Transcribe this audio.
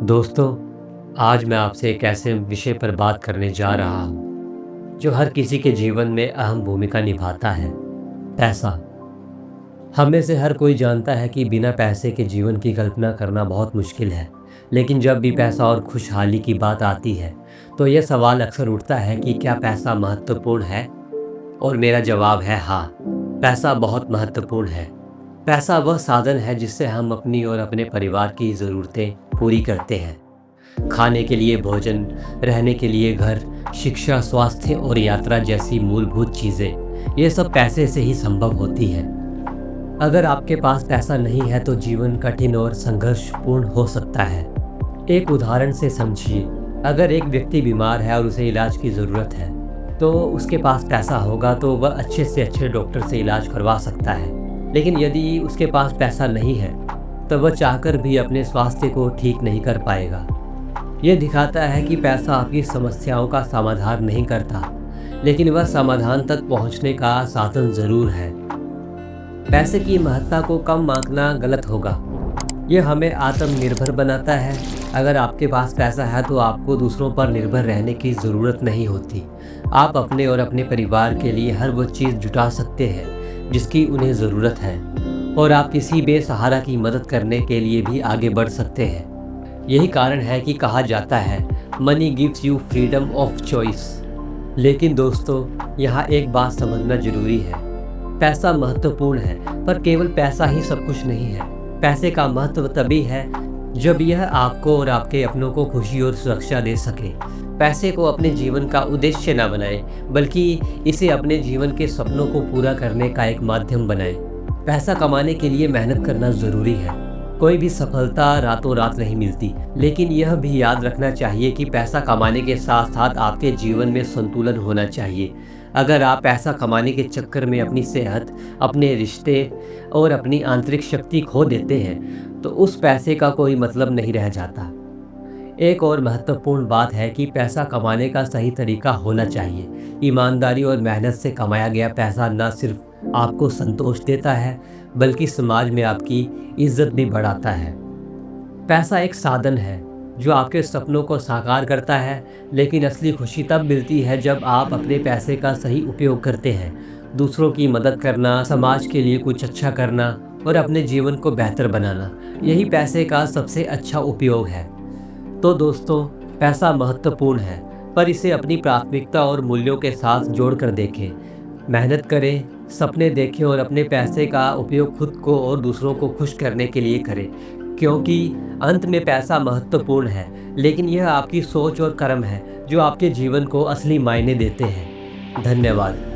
दोस्तों, आज मैं आपसे एक ऐसे विषय पर बात करने जा रहा हूँ जो हर किसी के जीवन में अहम भूमिका निभाता है। पैसा। हम में से हर कोई जानता है कि बिना पैसे के जीवन की कल्पना करना बहुत मुश्किल है। लेकिन जब भी पैसा और खुशहाली की बात आती है तो यह सवाल अक्सर उठता है कि क्या पैसा महत्वपूर्ण है। और मेरा जवाब है हाँ, पैसा बहुत महत्वपूर्ण है। पैसा वह साधन है जिससे हम अपनी और अपने परिवार की ज़रूरतें पूरी करते हैं। खाने के लिए भोजन, रहने के लिए घर, शिक्षा, स्वास्थ्य और यात्रा जैसी मूलभूत चीज़ें, ये सब पैसे से ही संभव होती हैं। अगर आपके पास पैसा नहीं है तो जीवन कठिन और संघर्षपूर्ण हो सकता है। एक उदाहरण से समझिए, अगर एक व्यक्ति बीमार है और उसे इलाज की ज़रूरत है, तो उसके पास पैसा होगा तो वह अच्छे से अच्छे डॉक्टर से इलाज करवा सकता है। लेकिन यदि उसके पास पैसा नहीं है, तो वह चाहकर भी अपने स्वास्थ्य को ठीक नहीं कर पाएगा। यह दिखाता है कि पैसा आपकी समस्याओं का समाधान नहीं करता, लेकिन वह समाधान तक पहुंचने का साधन ज़रूर है। पैसे की महत्ता को कम आंकना गलत होगा। यह हमें आत्मनिर्भर बनाता है। अगर आपके पास पैसा है तो आपको दूसरों पर निर्भर रहने की ज़रूरत नहीं होती। आप अपने और अपने परिवार के लिए हर वो चीज़ जुटा सकते हैं जिसकी उन्हें ज़रूरत है, और आप किसी बेसहारा की मदद करने के लिए भी आगे बढ़ सकते हैं। यही कारण है कि कहा जाता है, money gives you freedom of choice. लेकिन दोस्तों, यहाँ एक बात समझना जरूरी है। पैसा महत्वपूर्ण है, पर केवल पैसा ही सब कुछ नहीं है। पैसे का महत्व तभी है जब यह आपको और आपके अपनों को खुशी और सुरक्षा दे सके। पैसे को अपने जीवन का उद्देश्य न बनाएं, बल्कि इसे अपने जीवन के सपनों को पूरा करने का एक माध्यम बनाएं। पैसा कमाने के लिए मेहनत करना ज़रूरी है। कोई भी सफलता रातों रात नहीं मिलती, लेकिन यह भी याद रखना चाहिए कि पैसा कमाने के साथ साथ आपके जीवन में संतुलन होना चाहिए। अगर आप पैसा कमाने के चक्कर में अपनी सेहत, अपने रिश्ते और अपनी आंतरिक शक्ति खो देते हैं, तो उस पैसे का कोई मतलब नहीं रह जाता। एक और महत्वपूर्ण बात है कि पैसा कमाने का सही तरीका होना चाहिए। ईमानदारी और मेहनत से कमाया गया पैसा न सिर्फ आपको संतोष देता है, बल्कि समाज में आपकी इज्जत भी बढ़ाता है। पैसा एक साधन है जो आपके सपनों को साकार करता है, लेकिन असली खुशी तब मिलती है जब आप अपने पैसे का सही उपयोग करते हैं। दूसरों की मदद करना, समाज के लिए कुछ अच्छा करना और अपने जीवन को बेहतर बनाना, यही पैसे का सबसे अच्छा उपयोग है। तो दोस्तों, पैसा महत्वपूर्ण है, पर इसे अपनी प्राथमिकता और मूल्यों के साथ जोड़कर देखें। मेहनत करें, सपने देखें और अपने पैसे का उपयोग खुद को और दूसरों को खुश करने के लिए करें, क्योंकि अंत में पैसा महत्वपूर्ण है, लेकिन यह आपकी सोच और कर्म है जो आपके जीवन को असली मायने देते हैं। धन्यवाद।